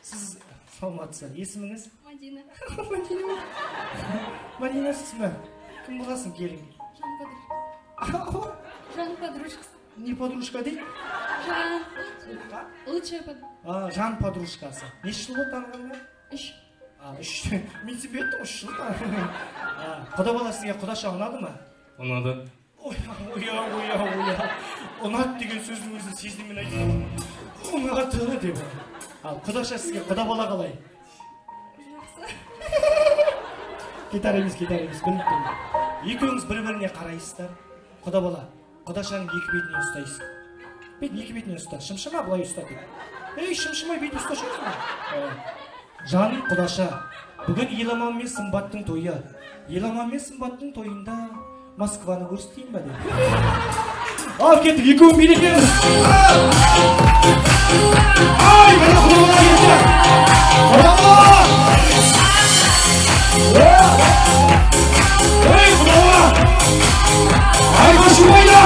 Siz саламатсыз. Есіміңіз? Мадина. Мадина сіз ме? Кім боласың келін? Жан подружка. Не подружка дейді? Жан. Лучшая подружка. Жан подружкасы. Неше жыл болды танығанға? 3. 3. Мен сізбе еттім 3 жыл. Құда бала сізге құдаша ұнады ма? Ұнады. Ұнады деген сөздің өзін сездімен айтып. Ұнады деп. Құдаша сізге құда бала қалай? Кетарымыз. Екеуіңіз бір-біріне қарайсыздар. Құда бала, құдашаның екі бетіне ұстайсың. Бетін екі бетіне ұста. Шымшыма былай ұста деп. Шымшымай бетін ұсташы өзің. Жаным құдаша, бүгін Еламан мен Сымбаттың тойы. Еламан мен Сымбаттың тойында Москваны көрсетейін ба деп. Ал кеттік, екеуін билетеміз. Ай, мені құда бала кетті. Құда бала! Ей, құда бала! Ай, қашымайда!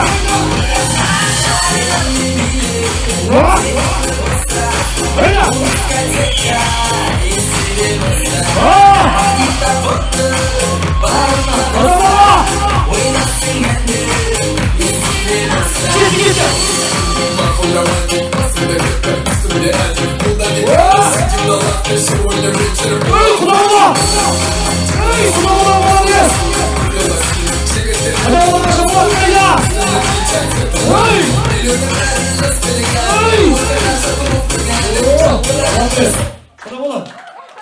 Құда бала,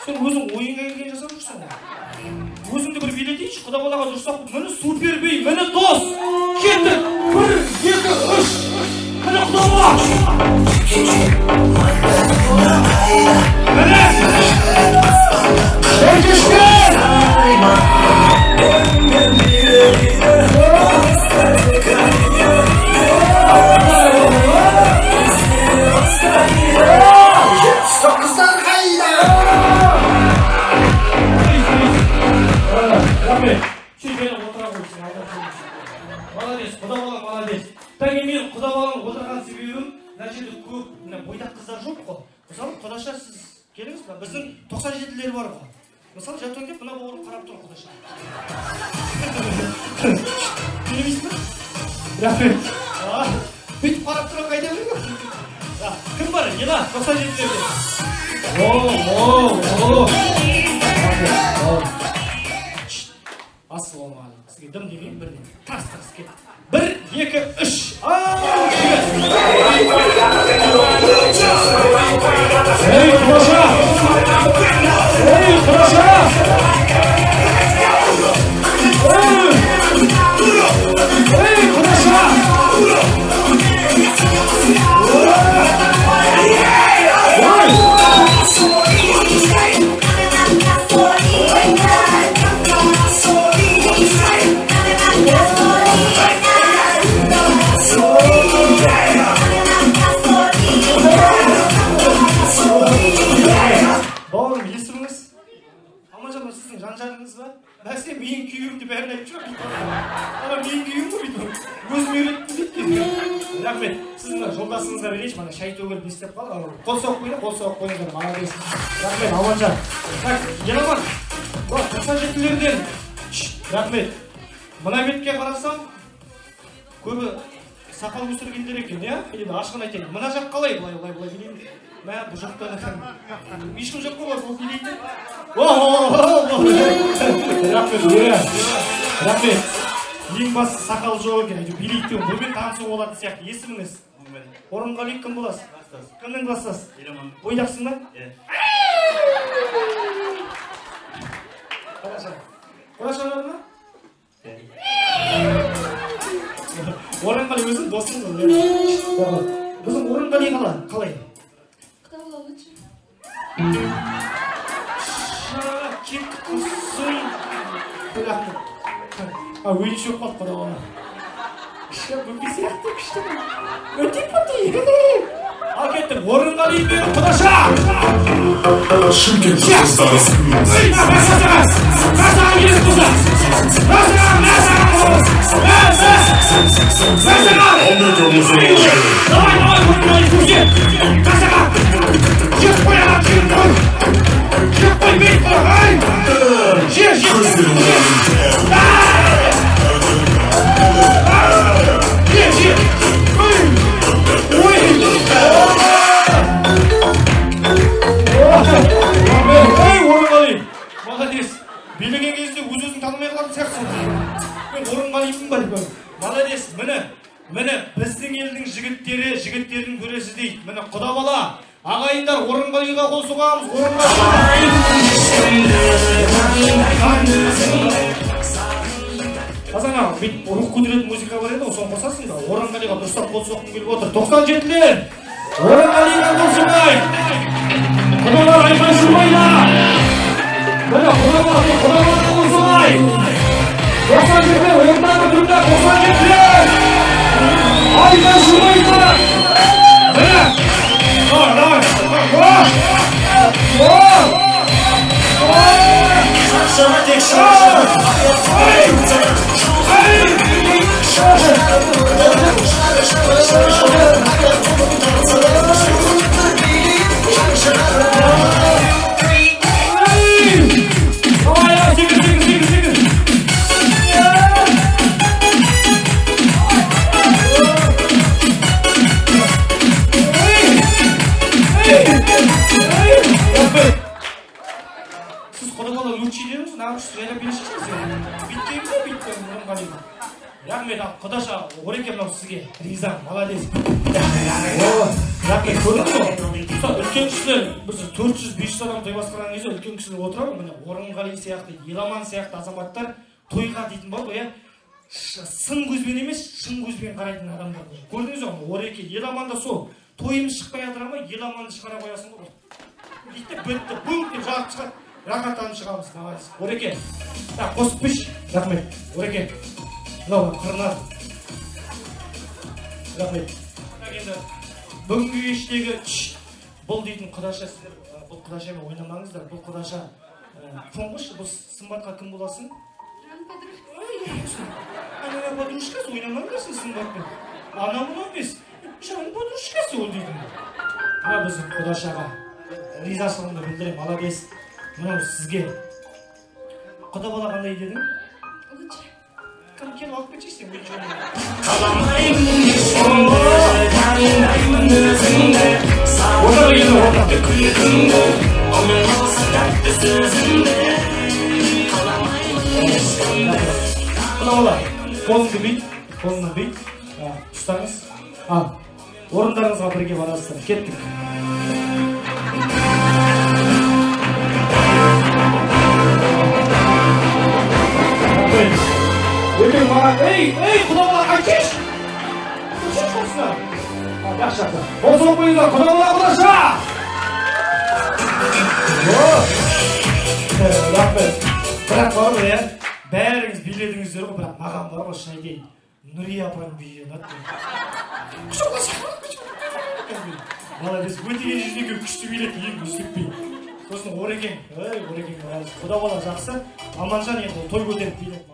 сен өзің ойынға келген жасап жүрсің ғой. Өзіңді бір билетейінші, құда балаға дұрсақ, мені супер бей, мені дос. Кеттік, 1, 2, 3. Мені құда бала. Мені. Шекешкен. Молодец, құда бала молодец. Тәге мен құда баланың отырған себебім, мына жерде көп бойдақ қыздар жоқ қой. Мысалы, құдаша сіз келіңіз ба? Біздің 97-лер бар ғой. Мысалы, жатуын деп, мына бауырым қарап тұр құдаша. Келемейсіз бе? Рахмет. Бүйтіп қарап тұрған қайда білем? Кім бар? Ела, 97-лерде. Ассалаумағалейкум. Сізге дым демейін, бірден тастырыз кет. 1, 2, 3. Ей, құдаша! Ей, құдаша! Ей, құдаша! Бауырым, есіміңіз? Аманжан, сіздің жан-жарыңыз ба? Бәсе, мен күйеуімді бәрін айтып жүр. Ана мен күйеуім ғой дейді. Өзім үйреттім дейді. Рахмет, сіздің жолдасыңызға берейінші, мана шай төгіліп не істеп қалды. Қол соғып қойды, қол соғып қойыңыздар, молодец. Рахмет, Аманжан. Так, Еламан, 97-лерден. Рахмет. Мына бетке қарасам, көбі сақал өсіргендер екен, иә? Или ашығын айтайын. Мына жақ қалай? Былай білейін. Мә, бұл жақтан ешкім жоқ қой, бұл билейді. Рахмет. Ең басы сақал жоқ екен, билейді. Бұлмен танысу болады сияқты. Есіміңіз? Орынғали кім боласыз? Кімнің кластасыз? Бойдақсың ба? Құдаша бар ма? Орынғали өзің досың ғой. Біздің Орынғали қалай? Кто была лучше? Кек құсын. Өйін шөп қалып қада бала. Бөмбе сияқты күшті ғой. Өтеп. Ал кеттік, Орынғали мен құдаша! Шымкент жастарыз. Қасаған келіп болса! Давай, Орынғали көзге! Қасаған! Жеп қояға! ойнамаймын ба деп. Молодец, міне біздің елдің жігіттері, жігіттердің көресі дейді. Міне құда бала, ағайындар Орынғалиға қосуғамыз, Азана, рух көтеретін музыка бар еді, соны қосасың да, Орынғалиға дұрыстап қол соққым келіп отыр. 97-лер, Орынғалиға қосылмай! Құдалар айқай шырмайда! Міне құдалар қосылмай! 97-лер, орындағы тұрымда 97-лер! Айқай шырмайда! Міне! Рахмет, құдаша, Ореке мынау сізге риза, молодец. Рахмет, көрдіңіз ғой? Үлкен кісілер, біз 400-500 адам той басқарған кезде үлкен кісілер отырады, міне Орынғали сияқты, Еламан сияқты азаматтар тойға дейтін бар ғой, сын көзбен емес, шын көзбен қарайтын адамдар. Көрдіңіз ғой, Ореке, Еламан да сол, тойымыз шықпай жатыр ма, Еламанды шығара қоясың ғой. Дейді, бітті, бұң деп жағып шығады, рахаттанып шығамыз, молодец. Ореке, қосып піш, рахмет, Ореке. Мынау қырнар. Рахмет. Енді бүгінгі кештегі бұл дейтін құдаша, сіздер бұл құдашамен ойнамаңыздар. Бұл құдаша тұңғыш, бұл Сымбатқа кім боласың? Ана подружкасы ойнамаңдарсың Сымбатпен. Ана мұны емес, жан подружкасы ол дейтін. Мына біздің құдашаға ризашылығымды білдірем, молодец. Мынау сізге. Құда бала қандай дедің? Кім кел алып кетесің, мен жөнім. Қаламаймын ешкімді, танымаймын өзіңді, сағынымды күлкіңді, оның осы тәтті сөзіңді. Қаламаймын ешкімді. Мына бала, қолыңды бүйт, қолыңды бүйт, ұстаңыз. Орындарыңызға бірге барасыздар, кеттік. Ей, құда бала қайтеш! Қайтеш қосына! Жақсы жақсы. Қосып қойыңдар, құда бала құдаша! Рахмет. Бірақ бар ғой, бәріңіз биледіңіздер ғой, бірақ маған бар ғой, шын айтайын. Нұрия апайым биі ұнады. Молодец, өтеген жүздегі күшті билет, ең үздікпей. Сосын Орекең, құда бала жақсы. Аманжан енді той көтеріп билет.